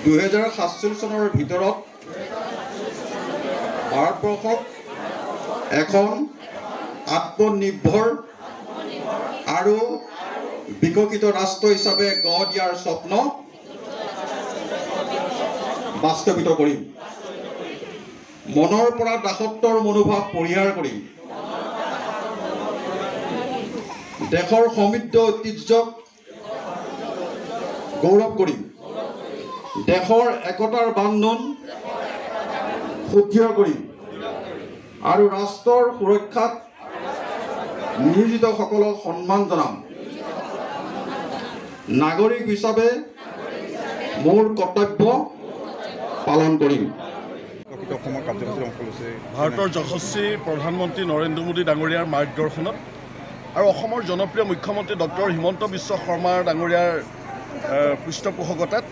2047 চনৰ ভিতৰত ভাৰতবৰ্ষক এখন আত্মনিৰ্ভৰ আৰু বিকশিত ৰাষ্ট্ৰ হিচাপে গঢ় দিয়াৰ স্বপ্ন বাস্তৱিত কৰিম। মনৰ পৰা দাসত্বৰ মনোভাৱ পৰিহাৰ কৰি দেশৰ সমৃদ্ধ ঐতিহ্যক গৌৰৱ কৰিম। দেশৰ একতাৰ বান্ধোন সুদৃঢ় কৰিম আৰু ৰাষ্ট্ৰৰ সুৰক্ষাত নিয়োজিতসকলক সন্মান জনাম। নাগৰিক হিচাপে মোৰ কৰ্তব্য পালন কৰিম। ভাৰতৰ যশস্বী প্ৰধানমন্ত্ৰী নৰেন্দ্ৰ মোদী ডাঙৰীয়াৰ মাৰ্গদৰ্শনত আৰু অসমৰ জনপ্ৰিয় মুখ্যমন্ত্ৰী ডক্টৰ হিমন্ত বিশ্ব শৰ্মা ডাঙৰীয়াৰ পৃষ্ঠপোষকতাত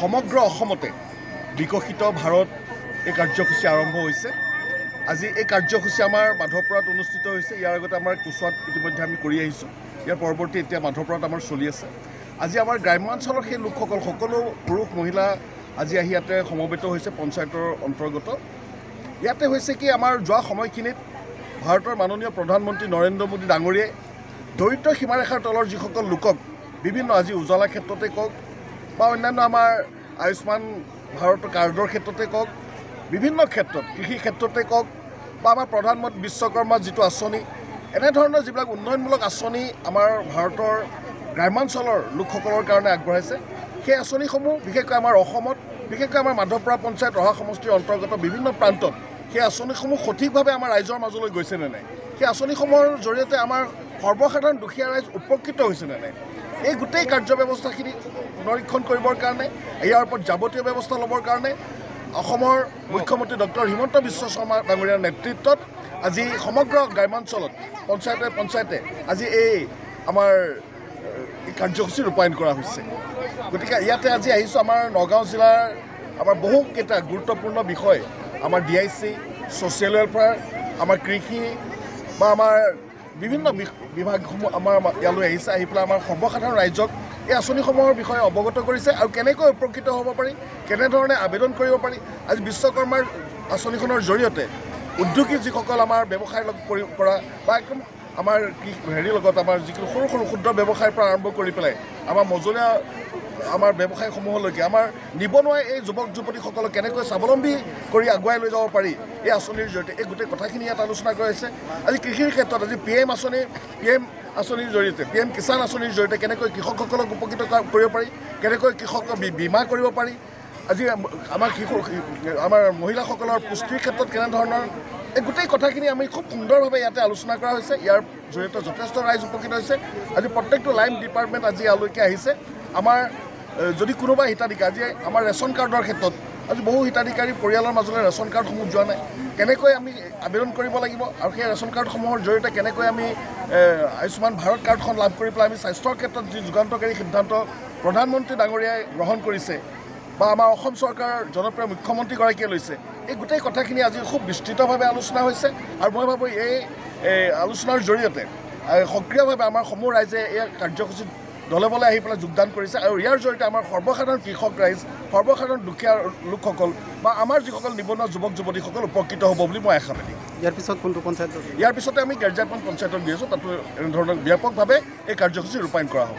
সমগ্ৰ অসমতে বিকশিত ভাৰত এই কাৰ্যসূচী আৰম্ভ হৈছে। আজি এই কাৰ্যসূচী আমাৰ মাধৱপুৰত অনুষ্ঠিত হৈছে। ইয়াৰ আগতে আমাৰ কুচুৱাত ইতিমধ্যে আমি কৰি আহিছোঁ। ইয়াৰ পৰৱৰ্তী এতিয়া মাধৱপুৰত আমাৰ চলি আছে। আজি আমাৰ গ্ৰাম্যাঞ্চলৰ সেই লোকসকল সকলো পুৰুষ মহিলা আজি আহি ইয়াতে সমবেত হৈছে পঞ্চায়তৰ অন্তৰ্গত। ইয়াতে হৈছে কি আমাৰ যোৱা সময়খিনিত ভাৰতৰ মাননীয় প্ৰধানমন্ত্ৰী নৰেন্দ্ৰ মোদী ডাঙৰীয়াই দৰিদ্ৰ সীমাৰেখাৰ তলৰ যিসকল লোকক বিভিন্ন আজি উজ্বলা ক্ষেত্ৰতে কওক বা অন্যান্য আমাৰ আয়ুষ্মান ভাৰত কাৰ্ডৰ ক্ষেত্ৰতে কওক, বিভিন্ন ক্ষেত্ৰত কৃষি ক্ষেত্ৰতে কওক বা আমাৰ প্ৰধানমন্ত্ৰী বিশ্বকৰ্মা যিটো আঁচনি, এনেধৰণৰ যিবিলাক উন্নয়নমূলক আঁচনি আমাৰ ভাৰতৰ গ্ৰাম্যাঞ্চলৰ লোকসকলৰ কাৰণে আগবঢ়াইছে, সেই আঁচনিসমূহ বিশেষকৈ আমাৰ অসমত, বিশেষকৈ আমাৰ মাধৱপুৰা পঞ্চায়ত ৰহা সমষ্টিৰ অন্তৰ্গত বিভিন্ন প্ৰান্তত সেই আঁচনিসমূহ সঠিকভাৱে আমাৰ ৰাইজৰ মাজলৈ গৈছেনে নাই, সেই আঁচনিসমূহৰ জৰিয়তে আমাৰ সৰ্বসাধাৰণ দুখীয়া ৰাইজ উপকৃত হৈছেনে নাই, এই গোটেই কাৰ্য ব্যৱস্থাখিনি নিৰীক্ষণ কৰিবৰ কাৰণে, ইয়াৰ ওপৰত যাৱতীয় ব্যৱস্থা ল'বৰ কাৰণে অসমৰ মুখ্যমন্ত্ৰী ডক্টৰ হিমন্ত বিশ্ব শৰ্মা ডাঙৰীয়াৰ নেতৃত্বত আজি সমগ্ৰ গ্ৰাম্যাঞ্চলত পঞ্চায়তে পঞ্চায়তে আজি এই আমাৰ এই কাৰ্যসূচী ৰূপায়ণ কৰা হৈছে। গতিকে ইয়াতে আজি আহিছোঁ আমাৰ নগাঁও জিলাৰ আমাৰ বহুকেইটা গুৰুত্বপূৰ্ণ বিষয়, আমাৰ DIC, ছ'চিয়েল ৱেলফেয়াৰ, আমাৰ কৃষি বা আমাৰ বিভিন্ন বিভাগসমূহ আমাৰ ইয়ালৈ আহিছে, আহি পেলাই আমাৰ সৰ্বসাধাৰণ ৰাইজক এই আঁচনিসমূহৰ বিষয়ে অৱগত কৰিছে আৰু কেনেকৈ উপকৃত হ'ব পাৰি, কেনেধৰণে আবেদন কৰিব পাৰি। আজি বিশ্বকৰ্মাৰ আঁচনিখনৰ জৰিয়তে উদ্যোগী যিসকল আমাৰ ব্যৱসায়ৰ লগত কৰা বা একদম আমাৰ হেৰিৰ লগত আমাৰ যিকোনো সৰু সৰু ক্ষুদ্ৰ ব্যৱসায়ৰ পৰা আৰম্ভ কৰি পেলাই আমাৰ মজলীয়া আমাৰ ব্যৱসায়সমূহলৈকে আমাৰ নিবনুৱা এই যুৱক যুৱতীসকলক কেনেকৈ স্বাৱলম্বী কৰি আগুৱাই লৈ যাব পাৰি এই আঁচনিৰ জৰিয়তে, এই গোটেই কথাখিনি ইয়াত আলোচনা কৰা হৈছে। আজি কৃষিৰ ক্ষেত্ৰত আজি PM আঁচনিৰ জৰিয়তে, PM কিষাণ আঁচনিৰ জৰিয়তে কেনেকৈ কৃষকসকলক উপকৃত কৰিব পাৰি, কেনেকৈ কৃষকক বীমা কৰিব পাৰি, আজি আমাৰ মহিলাসকলৰ পুষ্টিৰ ক্ষেত্ৰত কেনেধৰণৰ, এই গোটেই কথাখিনি আমি খুব সুন্দৰভাৱে ইয়াতে আলোচনা কৰা হৈছে। ইয়াৰ জৰিয়তে যথেষ্ট ৰাইজ উপকৃত হৈছে। আজি প্ৰত্যেকটো লাইন ডিপাৰ্টমেণ্ট আজি ইয়ালৈকে আহিছে। আমাৰ যদি কোনোবা হিতাধিকাৰী আজি আমাৰ ৰেচন কাৰ্ডৰ ক্ষেত্ৰত আজি বহু হিতাধিকাৰী পৰিয়ালৰ মাজলৈ ৰেচন কাৰ্ডসমূহ যোৱা নাই, কেনেকৈ আমি আবেদন কৰিব লাগিব আৰু সেই ৰেচন কাৰ্ডসমূহৰ জৰিয়তে কেনেকৈ আমি আয়ুষ্মান ভাৰত কাৰ্ডখন লাভ কৰি পেলাই আমি স্বাস্থ্যৰ ক্ষেত্ৰত যি যুগান্তকাৰী সিদ্ধান্ত প্ৰধানমন্ত্ৰী ডাঙৰীয়াই গ্ৰহণ কৰিছে বা আমাৰ অসম চৰকাৰৰ জনপ্ৰিয় মুখ্যমন্ত্ৰীগৰাকীয়ে লৈছে, এই গোটেই কথাখিনি আজি খুব বিস্তৃতভাৱে আলোচনা হৈছে। আৰু মই ভাবোঁ এই আলোচনাৰ জৰিয়তে সক্ৰিয়ভাৱে আমাৰ সমূহ ৰাইজে এই কাৰ্যসূচীত দলে বলে আহি পেলাই যোগদান কৰিছে আৰু ইয়াৰ জৰিয়তে আমাৰ সৰ্বসাধাৰণ কৃষক ৰাইজ, সৰ্বসাধাৰণ দুখীয়া লোকসকল বা আমাৰ যিসকল নিবনুৱা যুৱক যুৱতীসকল উপকৃত হ'ব বুলি মই আশাবাদী। ইয়াৰ পিছত কোনটো পঞ্চায়ত? ইয়াৰ পিছতে আমি গেৰজাৰপন পঞ্চায়তত গৈ আছোঁ, তাতো এনেধৰণৰ ব্যাপকভাৱে এই কাৰ্যসূচী ৰূপায়ণ কৰা হ'ব।